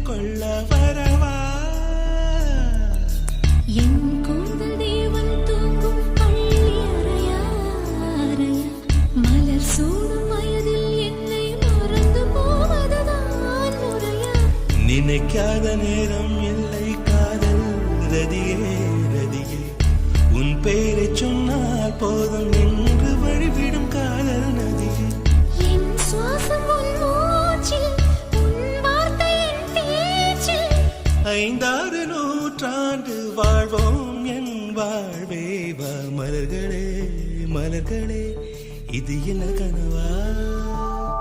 கொள்ள வரவா என் கூந்தல் தேவன் தூங்கும் பள்ளி அறையா அறையா மலர் சூடும் வயதில் என்னை மறந்து போவதுதான் முறையா நினைக்காத நேரம் இல்லை காதல் ரதியே ரதியே உன் பெயரை சொன்னால் போதும் என்று வழிவிடும் காதல் நதியே என் சுவாசம் உன் மூச்சில் உன் வார்த்தை என் பேச்சில் 5-6 நூற்றாண்டு வாழ்வோம் என் வாழ்வே வா மலர்களே மலர்களே இது என்ன கனவா